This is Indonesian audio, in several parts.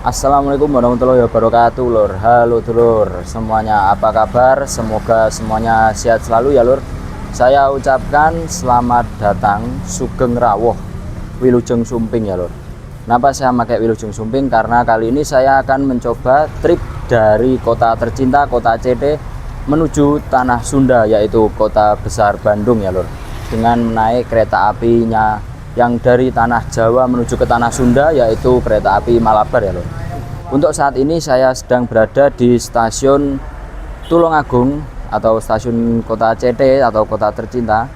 Assalamualaikum warahmatullahi wabarakatuh lur. Halo dulur semuanya, apa kabar? Semoga semuanya sehat selalu ya lur. Saya ucapkan selamat datang Sugeng Rawuh Wilujeng Sumping ya lur. Kenapa saya pakai Wilujeng Sumping? Karena kali ini saya akan mencoba trip dari kota tercinta, kota CT menuju tanah Sunda, yaitu kota besar Bandung ya lur, dengan menaik kereta apinya yang dari tanah Jawa menuju ke tanah Sunda, yaitu kereta api Malabar ya lur. Untuk saat ini saya sedang berada di stasiun Tulungagung atau stasiun kota CT atau kota tercinta.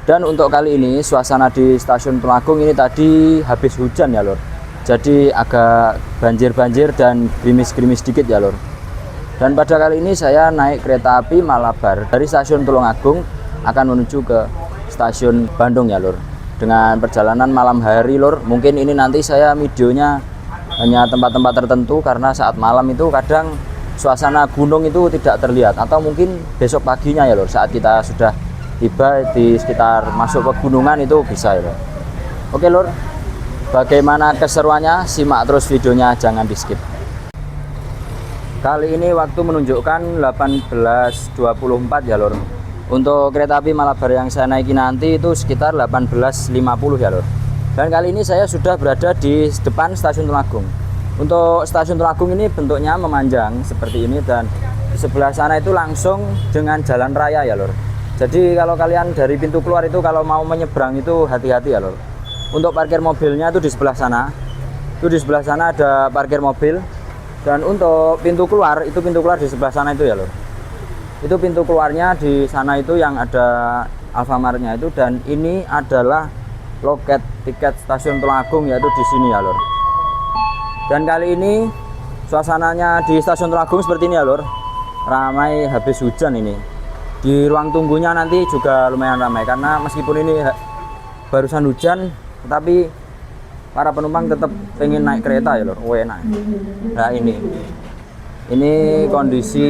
Dan untuk kali ini suasana di stasiun Tulungagung ini tadi habis hujan ya lur, jadi agak banjir-banjir dan gerimis-gerimis dikit ya lur. Dan pada kali ini saya naik kereta api Malabar dari stasiun Tulungagung akan menuju ke stasiun Bandung ya lur, dengan perjalanan malam hari lur. Mungkin ini nanti saya videonya hanya tempat-tempat tertentu karena saat malam itu kadang suasana gunung itu tidak terlihat, atau mungkin besok paginya ya lur, saat kita sudah tiba di sekitar masuk pegunungan itu bisa ya lur. Oke lur, bagaimana keseruannya? Simak terus videonya, jangan di skip. Kali ini waktu menunjukkan 18.24 ya lur. Untuk kereta api Malabar yang saya naiki nanti itu sekitar 18.50 ya lur. Dan kali ini saya sudah berada di depan stasiun Tulungagung. Untuk stasiun Tulungagung ini bentuknya memanjang seperti ini, dan di sebelah sana itu langsung dengan jalan raya ya lur. Jadi kalau kalian dari pintu keluar itu kalau mau menyeberang itu hati-hati ya lur. Untuk parkir mobilnya itu di sebelah sana. Itu di sebelah sana ada parkir mobil. Dan untuk pintu keluar di sebelah sana itu ya lur. Itu pintu keluarnya di sana itu yang ada Alfamartnya itu, dan ini adalah loket tiket stasiun Tulungagung, yaitu di sini ya lur. Dan kali ini suasananya di stasiun Tulungagung seperti ini ya lur, ramai habis hujan ini. Di ruang tunggunya nanti juga lumayan ramai karena meskipun ini barusan hujan, tetapi para penumpang tetap ingin naik kereta ya lur. Enak. Nah ini kondisi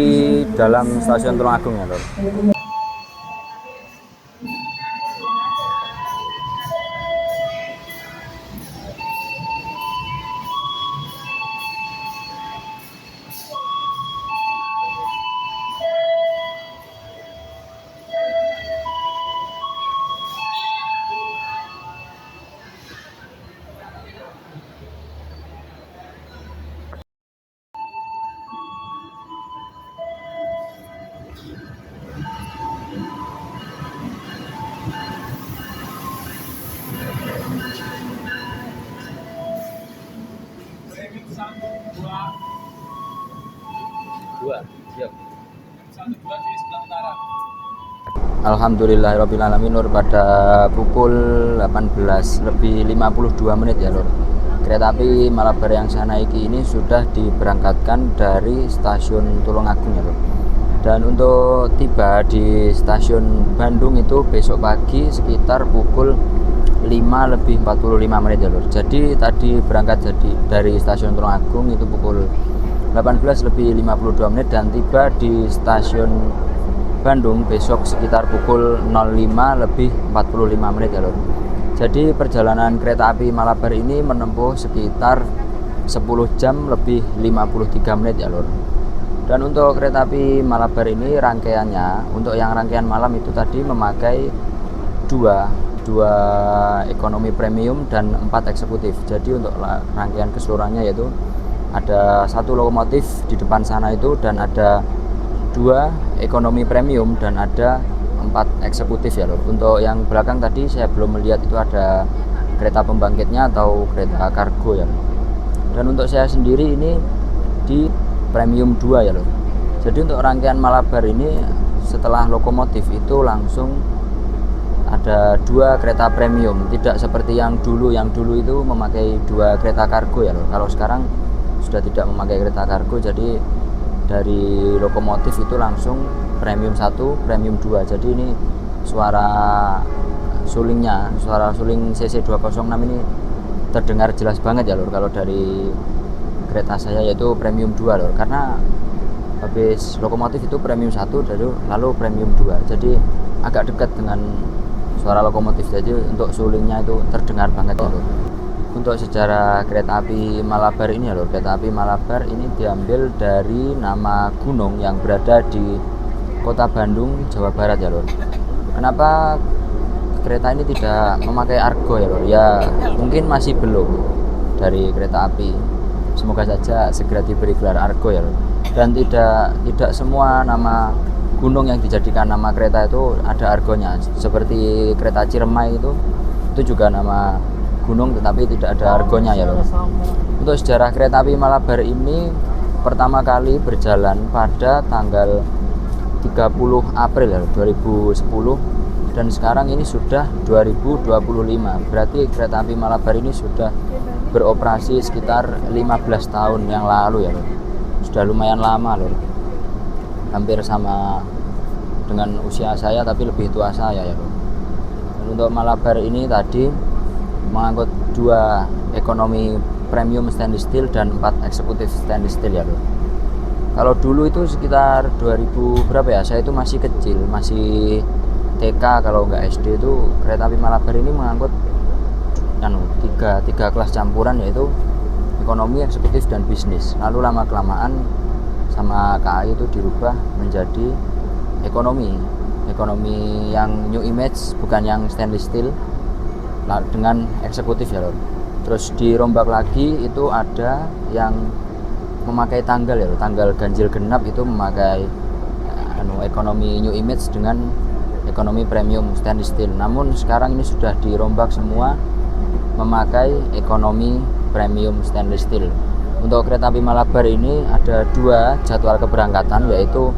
dalam stasiun Tulungagung ya lur. Alhamdulillahirrabbilalamin lur, pada pukul 18.52 ya lur, kereta api Malabar yang saya naiki ini sudah diberangkatkan dari stasiun Tulungagung ya lur. Dan untuk tiba di stasiun Bandung itu besok pagi sekitar pukul 5:45 ya lur. Jadi tadi berangkat dari stasiun Tulungagung itu pukul 18:52 dan tiba di stasiun Bandung besok sekitar pukul 05:45 ya lur. Jadi perjalanan kereta api Malabar ini menempuh sekitar 10 jam lebih 53 menit ya lur. Dan untuk kereta api Malabar ini rangkaiannya, untuk yang rangkaian malam itu tadi memakai dua ekonomi premium dan 4 eksekutif. Jadi untuk rangkaian keseluruhannya yaitu ada 1 lokomotif di depan sana itu, dan ada 2 ekonomi premium dan ada 4 eksekutif ya lur. Untuk yang belakang tadi saya belum melihat itu ada kereta pembangkitnya atau kereta kargo ya lur. Dan untuk saya sendiri ini di premium 2 ya lur. Jadi untuk rangkaian Malabar ini setelah lokomotif itu langsung ada 2 kereta premium, tidak seperti yang dulu itu memakai 2 kereta kargo ya lur. Kalau sekarang sudah tidak memakai kereta kargo, jadi dari lokomotif itu langsung premium 1, premium 2. Jadi ini suara suling CC 206 ini terdengar jelas banget ya lur kalau dari kereta saya, yaitu premium 2 lur. Karena habis lokomotif itu premium 1 lalu premium 2. Jadi agak dekat dengan suara lokomotif, jadi untuk sulingnya itu terdengar banget ya lur. Untuk sejarah kereta api Malabar ini ya lur, kereta api Malabar ini diambil dari nama gunung yang berada di kota Bandung, Jawa Barat ya lur. Kenapa kereta ini tidak memakai argo ya lur? Ya mungkin masih belum dari kereta api. Semoga saja segera diberi gelar argo ya lur. Dan tidak semua nama gunung yang dijadikan nama kereta itu ada argonya. Seperti kereta Ciremai itu juga nama gunung tetapi tidak ada argonya ya lor. Untuk sejarah kereta api Malabar ini pertama kali berjalan pada tanggal 30 April ya, 2010 dan sekarang ini sudah 2025. Berarti kereta api Malabar ini sudah beroperasi sekitar 15 tahun yang lalu ya lor. Sudah lumayan lama lor. Hampir sama dengan usia saya tapi lebih tua saya ya lor. Dan untuk Malabar ini tadi mengangkut 2 ekonomi premium stainless steel dan 4 eksekutif stainless steel ya lho. Kalau dulu itu sekitar 2000 berapa ya, saya itu masih kecil, masih TK kalau enggak SD, itu kereta api Malabar ini mengangkut tiga kelas campuran, yaitu ekonomi, eksekutif, dan bisnis. Lalu lama kelamaan sama KAI itu dirubah menjadi ekonomi yang new image, bukan yang stainless steel dengan eksekutif ya lor. Terus dirombak lagi itu ada yang memakai tanggal ya lor. Tanggal ganjil genap itu memakai ekonomi new image dengan ekonomi premium stainless steel. Namun sekarang ini sudah dirombak semua memakai ekonomi premium stainless steel. Untuk kereta api Malabar ini ada 2 jadwal keberangkatan, yaitu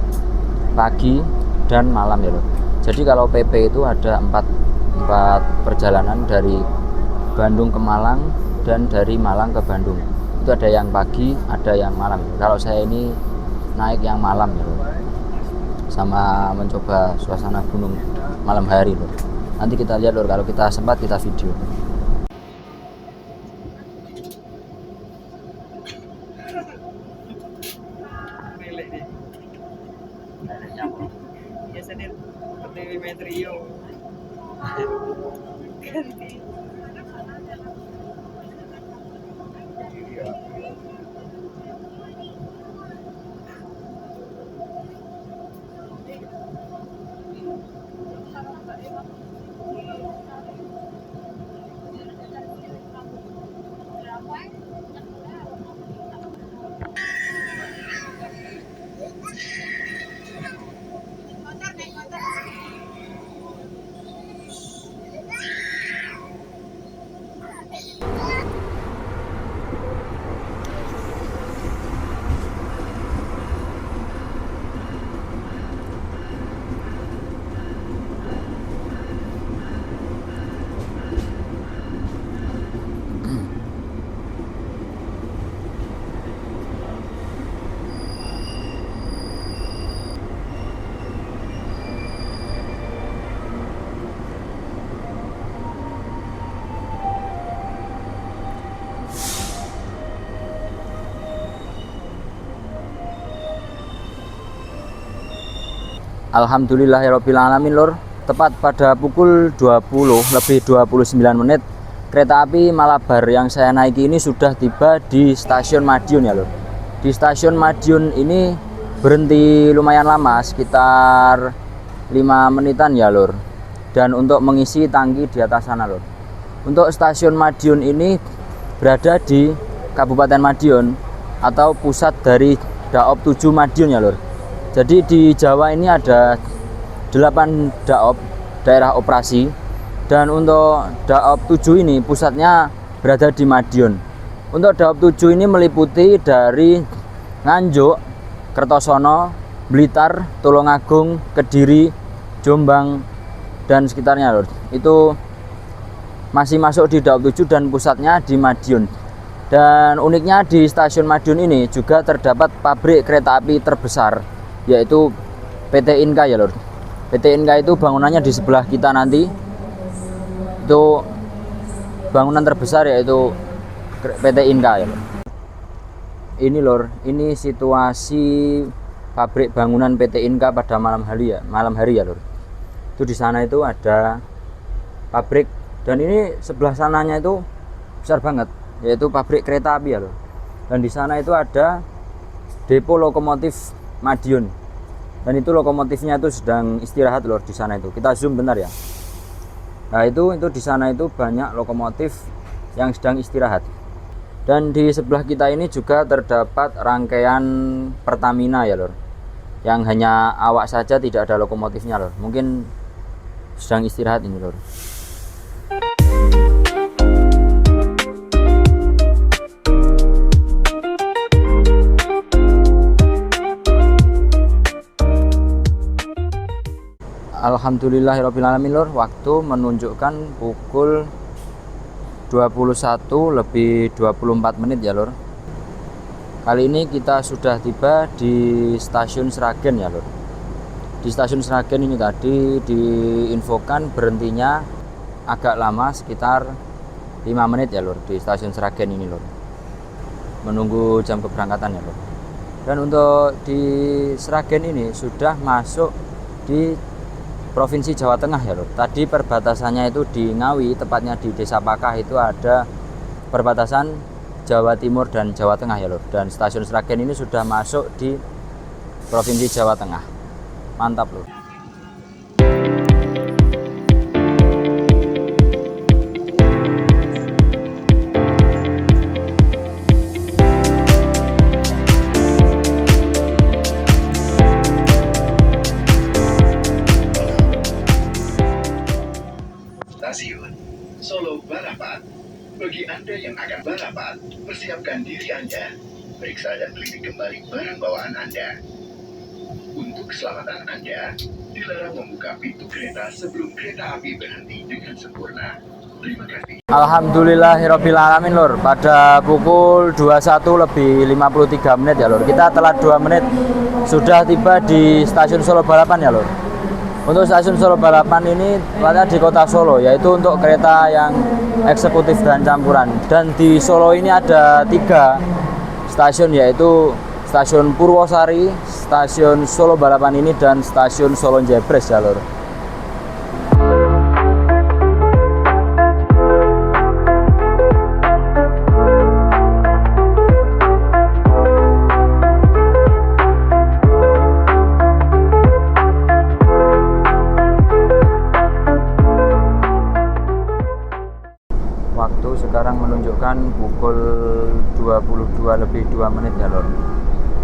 pagi dan malam ya lor. Jadi kalau PP itu ada 4 perjalanan dari Bandung ke Malang dan dari Malang ke Bandung. Itu ada yang pagi, ada yang malam. Kalau saya ini naik yang malam ya, sama mencoba suasana gunung malam hari loh. Nanti kita lihat lor, kalau kita sempat kita video. Alhamdulillahirobbilalamin lor. Tepat pada pukul 20:29 kereta api Malabar yang saya naiki ini sudah tiba di stasiun Madiun ya lor. Di stasiun Madiun ini berhenti lumayan lama, sekitar 5 menitan ya lor. Dan untuk mengisi tangki di atas sana lor. Untuk stasiun Madiun ini berada di Kabupaten Madiun atau pusat dari Daop 7 Madiun ya lor. Jadi di Jawa ini ada 8 Daop, daerah operasi, dan untuk Daop 7 ini pusatnya berada di Madiun. Untuk Daop 7 ini meliputi dari Nganjuk, Kertosono, Blitar, Tulungagung, Kediri, Jombang, dan sekitarnya lor. Itu masih masuk di Daop 7 dan pusatnya di Madiun. Dan uniknya di stasiun Madiun ini juga terdapat pabrik kereta api terbesar, yaitu PT Inka ya lor. PT Inka itu bangunannya di sebelah kita nanti. Itu bangunan terbesar yaitu PT Inka ya lor. Ini lor, ini situasi pabrik bangunan PT Inka pada malam hari ya lor. Itu di sana itu ada pabrik, dan ini sebelah sananya itu besar banget, yaitu pabrik kereta api ya lur. Dan di sana itu ada depo lokomotif Madiun. Dan itu lokomotifnya itu sedang istirahat lur di sana itu. Kita zoom bentar ya. Nah, itu di sana itu banyak lokomotif yang sedang istirahat. Dan di sebelah kita ini juga terdapat rangkaian Pertamina ya lur. Yang hanya awak saja, tidak ada lokomotifnya lur. Mungkin sedang istirahat ini lur. Alhamdulillahirrabbilalamin lur, waktu menunjukkan pukul 21:24 ya lur. Kali ini kita sudah tiba di stasiun Sragen ya lur. Di stasiun Sragen ini tadi diinfokan berhentinya agak lama, sekitar 5 menit ya lur, di stasiun Sragen ini lur, menunggu jam keberangkatan ya lur. Dan untuk di Sragen ini sudah masuk di Provinsi Jawa Tengah ya lur. Tadi perbatasannya itu di Ngawi, tepatnya di Desa Pakah itu ada perbatasan Jawa Timur dan Jawa Tengah ya lur. Dan stasiun Sragen ini sudah masuk di Provinsi Jawa Tengah. Mantap lur. Stasiun Solo Balapan. Bagi Anda yang akan balapan, persiapkan diri Anda. Periksa dan teliti kembali barang bawaan Anda. Untuk keselamatan Anda, dilarang membuka pintu kereta sebelum kereta api berhenti dengan sempurna. Terima kasih. Alhamdulillahirrabbilalamin lur, pada pukul 21:53 ya lur. Kita telat 2 menit sudah tiba di stasiun Solo Balapan ya lur. Untuk stasiun Solo Balapan ini tepatnya di kota Solo, yaitu untuk kereta yang eksekutif dan campuran. Dan di Solo ini ada 3 stasiun, yaitu stasiun Purwosari, stasiun Solo Balapan ini, dan stasiun Solo Jebres ya lur. Waktu sekarang menunjukkan pukul 22:02 ya lor.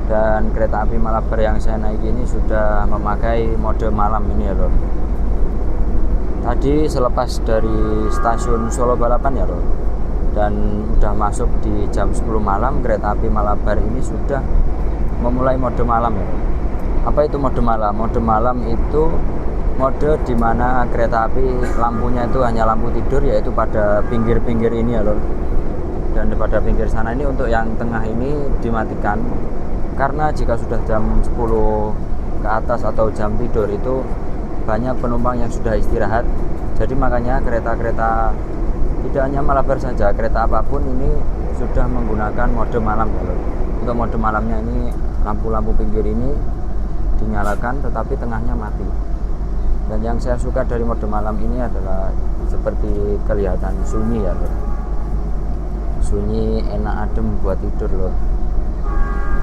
Dan kereta api Malabar yang saya naiki ini sudah memakai mode malam ini ya lor. Tadi selepas dari stasiun Solo Balapan ya lor, dan udah masuk di jam 10 malam, kereta api Malabar ini sudah memulai mode malam ya lor. Apa itu mode malam? Mode malam itu mode dimana kereta api lampunya itu hanya lampu tidur, yaitu pada pinggir-pinggir ini ya lor. Dan pada pinggir sana ini, untuk yang tengah ini dimatikan, karena jika sudah jam 10 ke atas atau jam tidur itu banyak penumpang yang sudah istirahat. Jadi makanya kereta-kereta, tidak hanya Malabar saja, kereta apapun ini sudah menggunakan mode malam ya lor. Untuk mode malamnya ini lampu-lampu pinggir ini dinyalakan tetapi tengahnya mati. Dan yang saya suka dari mode malam ini adalah seperti kelihatan sunyi ya lor. Sunyi, enak, adem buat tidur loh.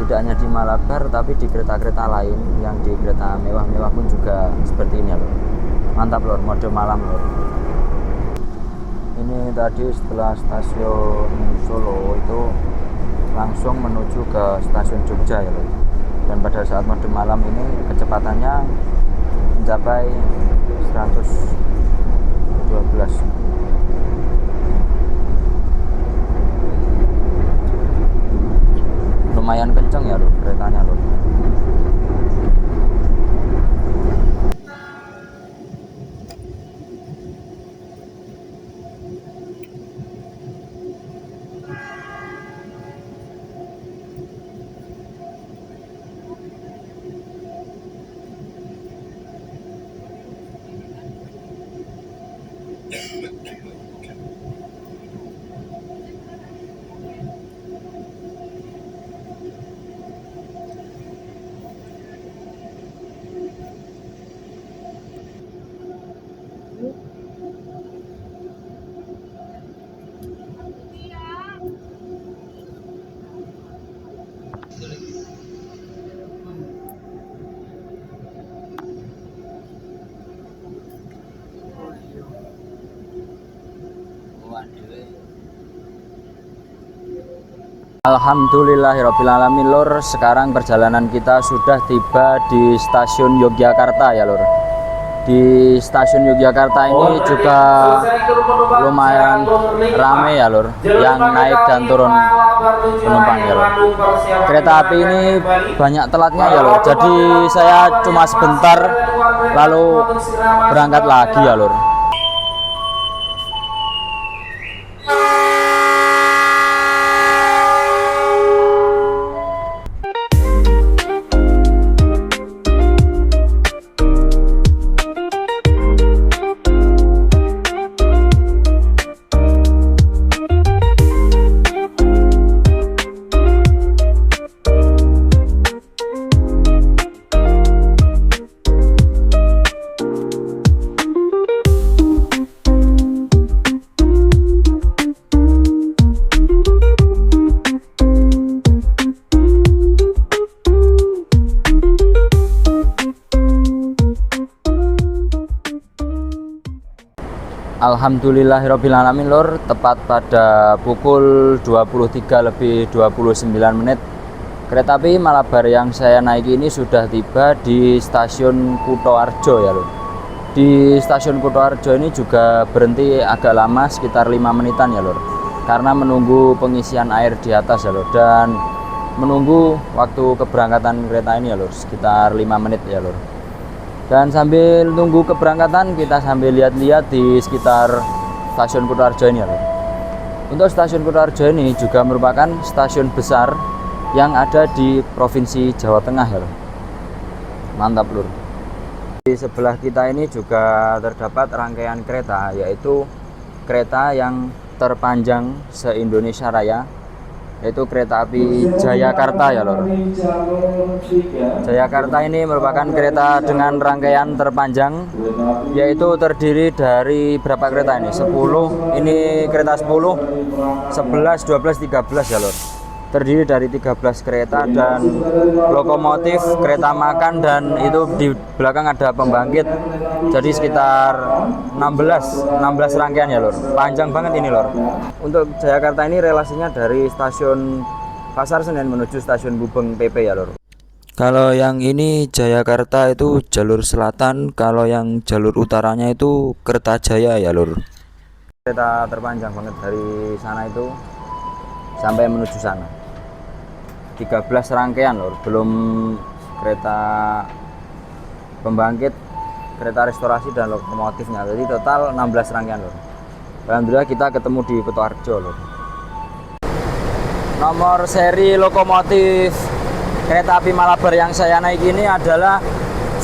Tidak hanya di Malabar, tapi di kereta-kereta lain, yang di kereta mewah-mewah pun juga seperti ini loh. Mantap lor, mode malam lor. Ini tadi setelah stasiun Solo itu langsung menuju ke stasiun Jogja ya lor. Dan pada saat mode malam ini kecepatannya mencapai 112. Lumayan kenceng ya loh keretanya loh. Alhamdulillahirrabbilalamin lur, sekarang perjalanan kita sudah tiba di stasiun Yogyakarta ya lur. Di stasiun Yogyakarta ini juga lumayan rame ya lur, yang naik dan turun penumpang ya lur. Kereta api ini banyak telatnya ya lur, jadi saya cuma sebentar lalu berangkat lagi ya lur. Alhamdulillahirrabbilalamin lur, tepat pada pukul 23:29 kereta api Malabar yang saya naiki ini sudah tiba di stasiun Kutoarjo ya lur. Di stasiun Kutoarjo ini juga berhenti agak lama, sekitar 5 menitan ya lur, karena menunggu pengisian air di atas ya lur, dan menunggu waktu keberangkatan kereta ini ya lur, sekitar 5 menit ya lur. Dan sambil tunggu keberangkatan kita sambil lihat-lihat di sekitar stasiun Kutoarjo ini ya lur. Untuk stasiun Kutoarjo ini juga merupakan stasiun besar yang ada di Provinsi Jawa Tengah ya lur. Mantap lur. Di sebelah kita ini juga terdapat rangkaian kereta, yaitu kereta yang terpanjang se-Indonesia Raya, yaitu kereta api Jayakarta ya lor. Jayakarta ini merupakan kereta dengan rangkaian terpanjang, yaitu terdiri dari berapa kereta ini? 10, ini kereta 10, 11, 12, 13 ya lor. Terdiri dari 13 kereta dan lokomotif, kereta makan, dan itu di belakang ada pembangkit. Jadi sekitar 16 rangkaian ya lor. Panjang banget ini lor. Untuk Jayakarta ini relasinya dari stasiun Pasar Senen menuju stasiun Gubeng PP ya lor. Kalau yang ini Jayakarta itu jalur selatan, kalau yang jalur utaranya itu Kertajaya ya lor. Kereta terpanjang banget dari sana itu sampai menuju sana. 13 rangkaian lor, belum kereta pembangkit, kereta restorasi, dan lokomotifnya. Jadi total 16 rangkaian lor. Alhamdulillah kita ketemu di Kutoarjo lor. Nomor seri lokomotif kereta api Malabar yang saya naik ini adalah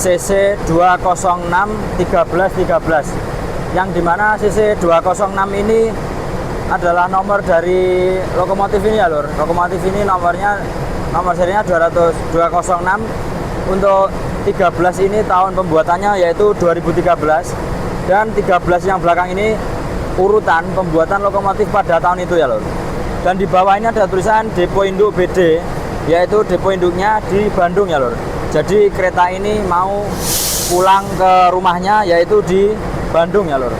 CC 206 1313, yang dimana CC 206 ini adalah nomor dari lokomotif ini ya lor. Lokomotif ini nomor serinya 206. Untuk 13 ini tahun pembuatannya yaitu 2013, dan 13 yang belakang ini urutan pembuatan lokomotif pada tahun itu ya lor. Dan di bawah ini ada tulisan depo induk BD, yaitu depo induknya di Bandung ya lor. Jadi kereta ini mau pulang ke rumahnya yaitu di Bandung ya lor.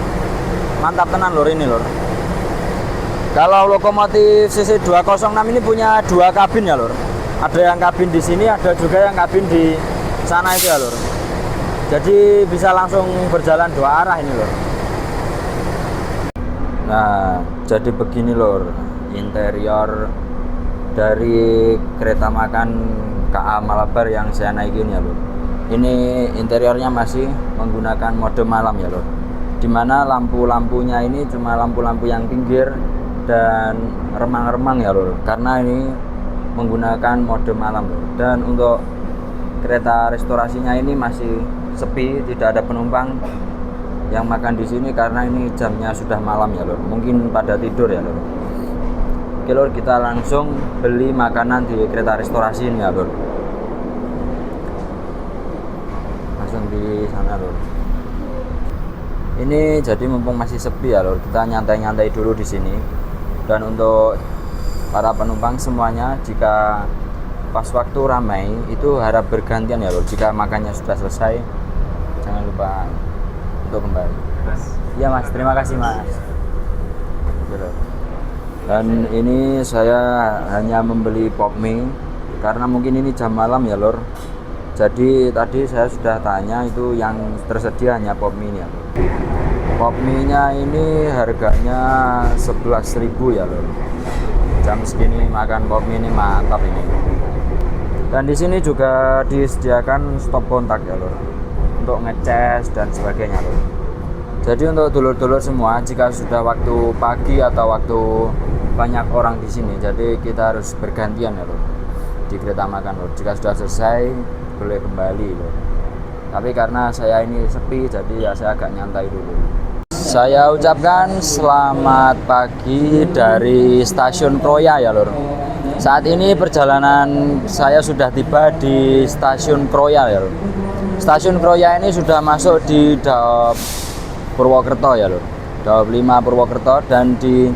Mantap tenan lor ini lor. Kalau lokomotif CC 206 ini punya 2 kabin ya lor. Ada yang kabin di sini, ada juga yang kabin di sana itu ya lor. Jadi bisa langsung berjalan 2 arah ini lor. Nah, jadi begini lor interior dari kereta makan KA Malabar yang saya naikin ya lor. Ini interiornya masih menggunakan mode malam ya lor, dimana lampu-lampunya ini cuma lampu-lampu yang pinggir dan remang-remang ya lor, karena ini menggunakan mode malam lor. Dan untuk kereta restorasinya ini masih sepi, tidak ada penumpang yang makan di sini karena ini jamnya sudah malam ya lor, mungkin pada tidur ya lor. Oke lor, kita langsung beli makanan di kereta restorasi ini ya lor, langsung di sana lor. Ini jadi mumpung masih sepi ya lor, kita nyantai-nyantai dulu di sini. Dan untuk para penumpang semuanya, jika pas waktu ramai itu harap bergantian ya lor. Jika makannya sudah selesai, jangan lupa untuk kembali. Iya mas, terima kasih mas. Oke, lor. Dan ini saya hanya membeli pop mie karena mungkin ini jam malam ya lor. Jadi tadi saya sudah tanya, itu yang tersedia hanya pop mie ya lor. Pop mie nya ini harganya 11.000 ya lor. Jam segini makan pop mie ini mantap ini. Dan di sini juga disediakan stop kontak ya lor, untuk ngecas dan sebagainya lor. Jadi untuk dulur-dulur semua, jika sudah waktu pagi atau waktu banyak orang di sini, jadi kita harus bergantian ya lor di kereta makan lor. Jika sudah selesai boleh kembali lor. Tapi karena saya ini sepi, jadi ya saya agak nyantai dulu. Saya ucapkan selamat pagi dari stasiun Kroya ya lor. Saat ini perjalanan saya sudah tiba di stasiun Kroya ya lor. Stasiun Kroya ini sudah masuk di Daop Purwokerto ya lor, Daop 5 Purwokerto. Dan di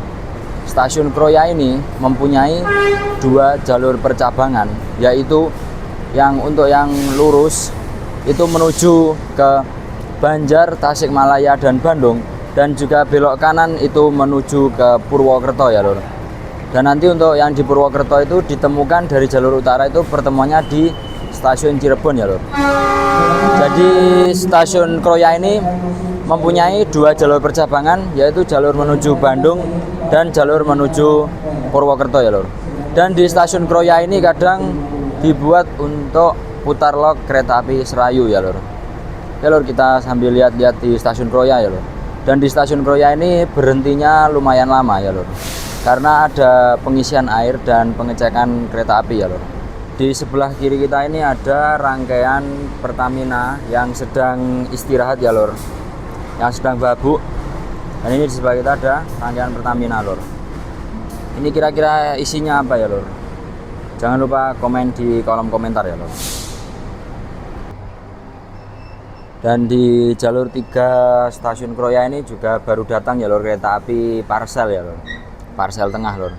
stasiun Kroya ini mempunyai 2 jalur percabangan, yaitu yang untuk yang lurus itu menuju ke Banjar, Tasikmalaya dan Bandung, dan juga belok kanan itu menuju ke Purwokerto ya lor. Dan nanti untuk yang di Purwokerto itu ditemukan dari jalur utara itu pertemuannya di stasiun Cirebon ya lor. Jadi stasiun Kroya ini mempunyai 2 jalur percabangan, yaitu jalur menuju Bandung dan jalur menuju Purwokerto ya lor. Dan di stasiun Kroya ini kadang dibuat untuk putar lok kereta api Serayu ya lor. Ya lor, kita sambil lihat-lihat di stasiun Kroya ya lor. Dan di stasiun Kroya ini berhentinya lumayan lama ya lor, karena ada pengisian air dan pengecekan kereta api ya lor. Di sebelah kiri kita ini ada rangkaian Pertamina yang sedang istirahat ya lor, yang sedang babuk. Dan ini di sebelah kita ada rangkaian Pertamina lor. Ini kira-kira isinya apa ya lor? Jangan lupa komen di kolom komentar ya lor. Dan di jalur 3 stasiun Kroya ini juga baru datang ya lor kereta api Parsel ya lor. Parsel tengah lor.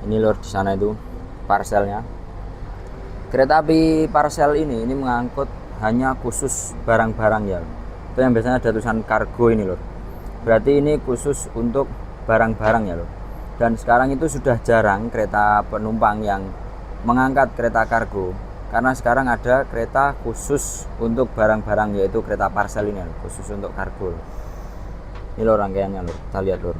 Ini lor, di sana itu parselnya. Kereta api Parsel ini mengangkut hanya khusus barang-barang ya lor. Itu yang biasanya ada tulisan kargo ini lor. Berarti ini khusus untuk barang-barang ya lor. Dan sekarang itu sudah jarang kereta penumpang yang mengangkat kereta kargo, karena sekarang ada kereta khusus untuk barang-barang, yaitu kereta Parsel ini khusus untuk kargo. Ini lor rangkaiannya lor, kita lihat lor.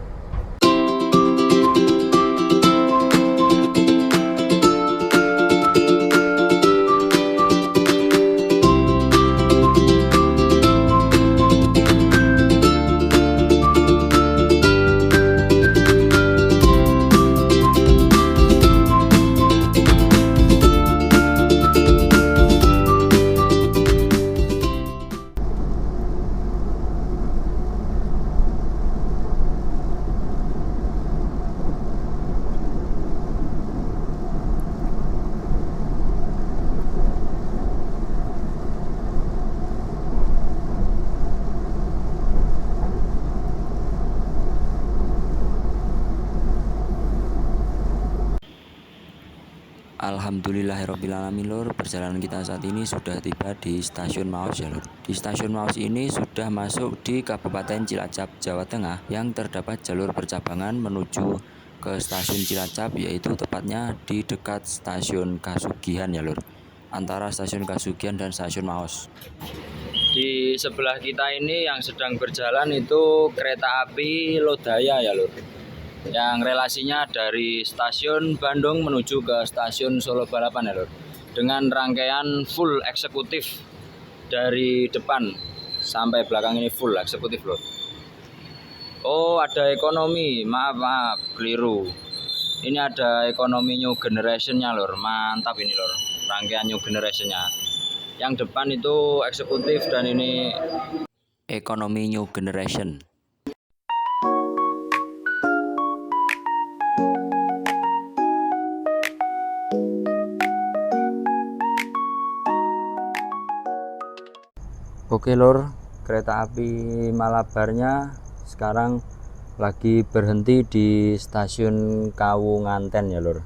Alhamdulillahirrahmanirrahim lor, perjalanan kita saat ini sudah tiba di stasiun Maos ya lor. Di stasiun Maos ini sudah masuk di Kabupaten Cilacap, Jawa Tengah, yang terdapat jalur percabangan menuju ke stasiun Cilacap, yaitu tepatnya di dekat stasiun Kasugihan ya lor, antara stasiun Kasugihan dan stasiun Maos. Di sebelah kita ini yang sedang berjalan itu kereta api Lodaya ya lor, yang relasinya dari stasiun Bandung menuju ke stasiun Solo Balapan ya lor, dengan rangkaian full eksekutif dari depan sampai belakang ini full eksekutif lor. Oh, ada ekonomi, maaf keliru. Ini ada ekonomi new generationnya lor, mantap ini lor, rangkaian new generationnya. Yang depan itu eksekutif dan ini ekonomi new generation. Oke lor, kereta api Malabarnya sekarang lagi berhenti di stasiun Kawunganten ya lor.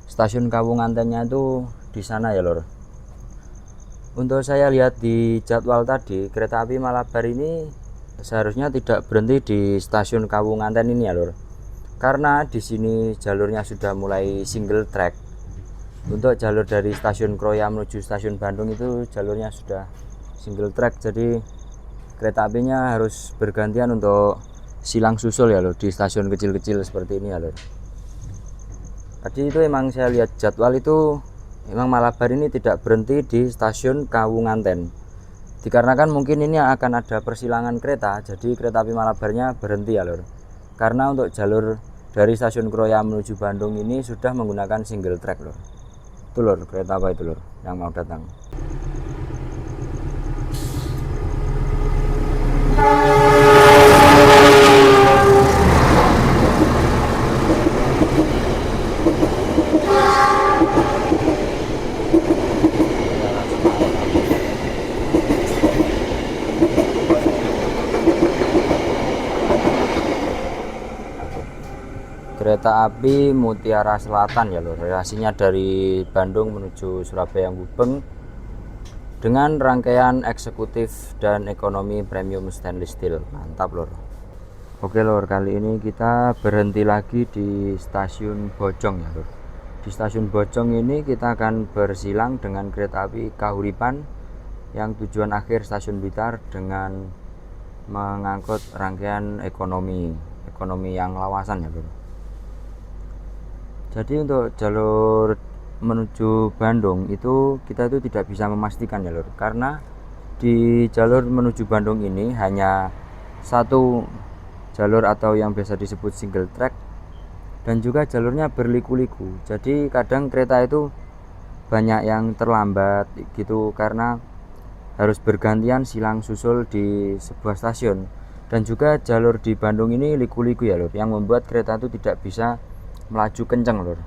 Stasiun Kawungantennya itu di sana ya lor. Untuk saya lihat di jadwal tadi, kereta api Malabar ini seharusnya tidak berhenti di stasiun Kawunganten ini ya lor, Karena di sini jalurnya sudah mulai single track. Untuk jalur dari stasiun Kroya menuju stasiun Bandung itu jalurnya sudah single track, jadi kereta apinya harus bergantian untuk silang susul ya lur, di stasiun kecil-kecil seperti ini ya lur. Tadi itu emang saya lihat jadwal itu emang Malabar ini tidak berhenti di stasiun Kawunganten, dikarenakan mungkin ini akan ada persilangan kereta, jadi kereta api Malabarnya berhenti ya lur. Karena untuk jalur dari stasiun Kroya menuju Bandung ini sudah menggunakan single track lur. Itu lur, kereta apa itu lur yang mau datang. Kereta api Mutiara Selatan ya lur, relasinya dari Bandung menuju Surabaya Gubeng dengan rangkaian eksekutif dan ekonomi premium stainless steel. Mantap lur. Oke lur, kali ini kita berhenti lagi di stasiun Bojong ya lur. Di stasiun Bojong ini kita akan bersilang dengan kereta api Kahuripan yang tujuan akhir stasiun Blitar dengan mengangkut rangkaian ekonomi yang lawasan ya lur. Jadi untuk jalur menuju Bandung itu kita itu tidak bisa memastikan ya lur, karena di jalur menuju Bandung ini hanya satu jalur atau yang biasa disebut single track, dan juga jalurnya berliku-liku. Jadi kadang kereta itu banyak yang terlambat gitu karena harus bergantian silang susul di sebuah stasiun. Dan juga jalur di Bandung ini liku-liku ya lur, yang membuat kereta itu tidak bisa melaju kencang lur.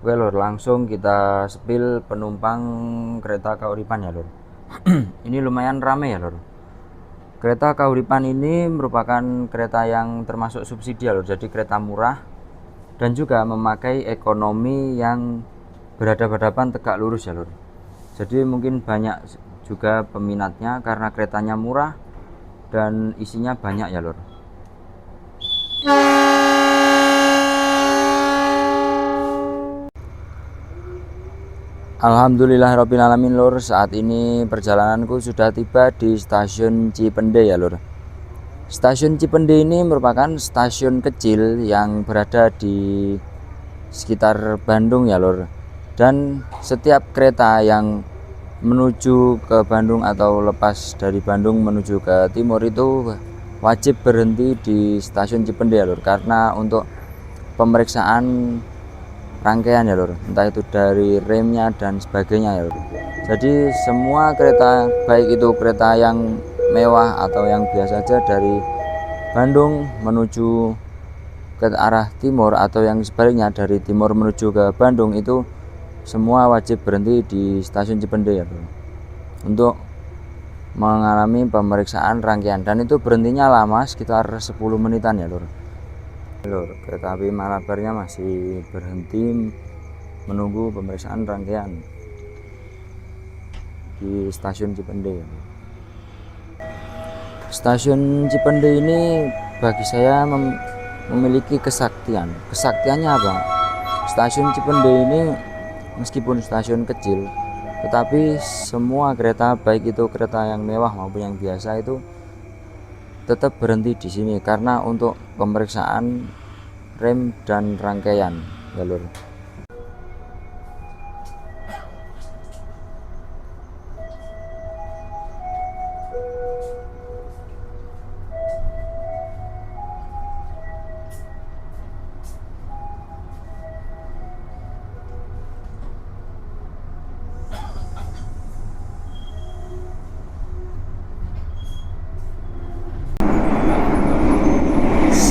Oke lur, langsung kita sepil penumpang kereta Kahuripan ya lur. Ini lumayan rame ya lur. Kereta Kahuripan ini merupakan kereta yang termasuk subsidi ya lur, jadi kereta murah dan juga memakai ekonomi yang berhadapan tegak lurus ya lur. Jadi mungkin banyak juga peminatnya karena keretanya murah dan isinya banyak ya lur. Alhamdulillahirrabbilalamin lur, saat ini perjalananku sudah tiba di stasiun Cipende ya lur. Stasiun Cipende ini merupakan stasiun kecil yang berada di sekitar Bandung ya lur. Dan setiap kereta yang menuju ke Bandung atau lepas dari Bandung menuju ke timur itu wajib berhenti di stasiun Cipende ya lur, karena untuk pemeriksaan rangkaian ya lur, entah itu dari remnya dan sebagainya ya lur. Jadi semua kereta, baik itu kereta yang mewah atau yang biasa saja, dari Bandung menuju ke arah timur atau yang sebaliknya dari timur menuju ke Bandung, itu semua wajib berhenti di stasiun Cipende ya lur, untuk mengalami pemeriksaan rangkaian, dan itu berhentinya lama, sekitar 10 menitan ya lur. Lur, kereta api Malabarnya masih berhenti menunggu pemeriksaan rangkaian di stasiun Cipende. Stasiun Cipende ini bagi saya memiliki kesaktian. Kesaktiannya apa? Stasiun Cipende ini meskipun stasiun kecil, tetapi semua kereta, baik itu kereta yang mewah maupun yang biasa, itu tetap berhenti di sini karena untuk pemeriksaan rem dan rangkaian ya lur.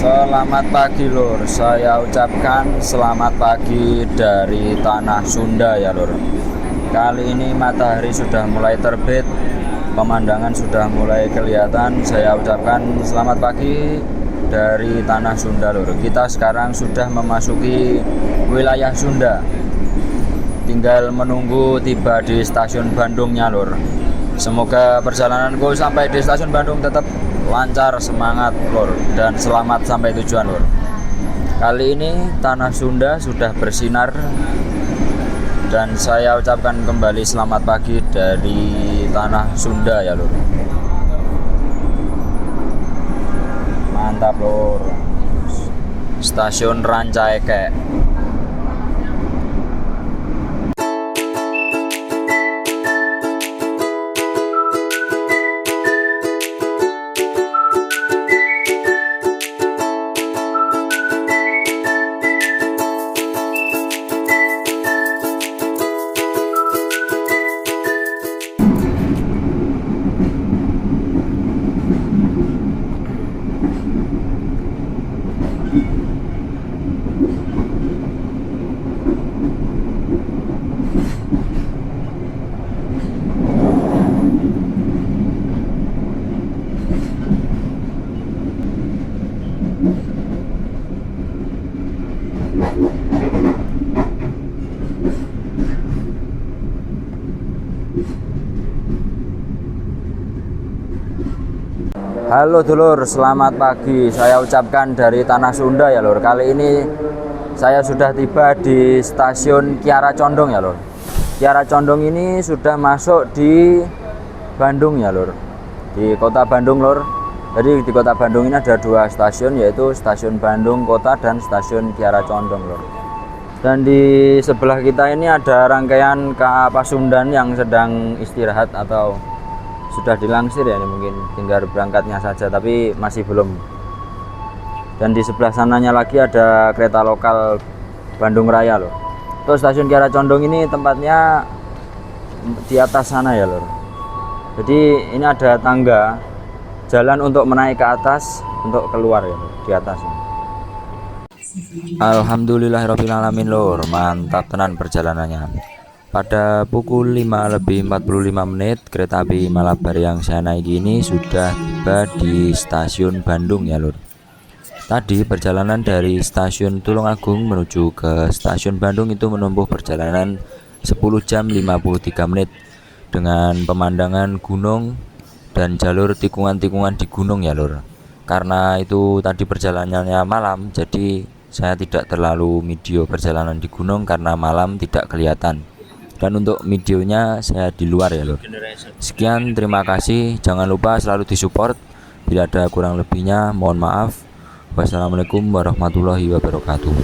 Selamat pagi lur, saya ucapkan selamat pagi dari tanah Sunda ya lur. Kali ini matahari sudah mulai terbit, pemandangan sudah mulai kelihatan. Saya ucapkan selamat pagi dari tanah Sunda lur. Kita sekarang sudah memasuki wilayah Sunda, tinggal menunggu tiba di stasiun Bandungnya lur. Semoga perjalananku sampai di stasiun Bandung tetap lancar, semangat lur, dan selamat sampai tujuan lur. Kali ini tanah Sunda sudah bersinar dan saya ucapkan kembali selamat pagi dari tanah Sunda ya lur. Mantap lur. Stasiun Rancaikek. Halo dulur, selamat pagi. Saya ucapkan dari tanah Sunda ya lur. Kali ini saya sudah tiba di stasiun Kiara Condong ya lur. Kiara Condong ini sudah masuk di Bandung ya lur, di kota Bandung lur. Jadi di kota Bandung ini ada dua stasiun, yaitu stasiun Bandung Kota dan stasiun Kiara Condong lur. Dan di sebelah kita ini ada rangkaian KA Pasundan yang sedang istirahat atau sudah dilangsir ya, ini mungkin tinggal berangkatnya saja tapi masih belum. Dan di sebelah sananya lagi ada kereta lokal Bandung Raya loh. Tuh stasiun Kiara Condong ini tempatnya di atas sana ya lor. Jadi ini ada tangga jalan untuk menaik ke atas untuk keluar ya lor, di atas. Alhamdulillahirobbilalamin lor, mantap tenan perjalanannya. Pada pukul 5:45 kereta api Malabar yang saya naiki ini sudah tiba di stasiun Bandung ya lur. Tadi perjalanan dari stasiun Tulungagung menuju ke stasiun Bandung itu menempuh perjalanan 10 jam 53 menit dengan pemandangan gunung dan jalur tikungan-tikungan di gunung ya lur. Karena itu tadi perjalanannya malam, jadi saya tidak terlalu video perjalanan di gunung karena malam tidak kelihatan. Dan untuk videonya saya di luar ya lur. Sekian, terima kasih. Jangan lupa selalu disupport. Bila ada kurang lebihnya mohon maaf. Wassalamualaikum warahmatullahi wabarakatuh.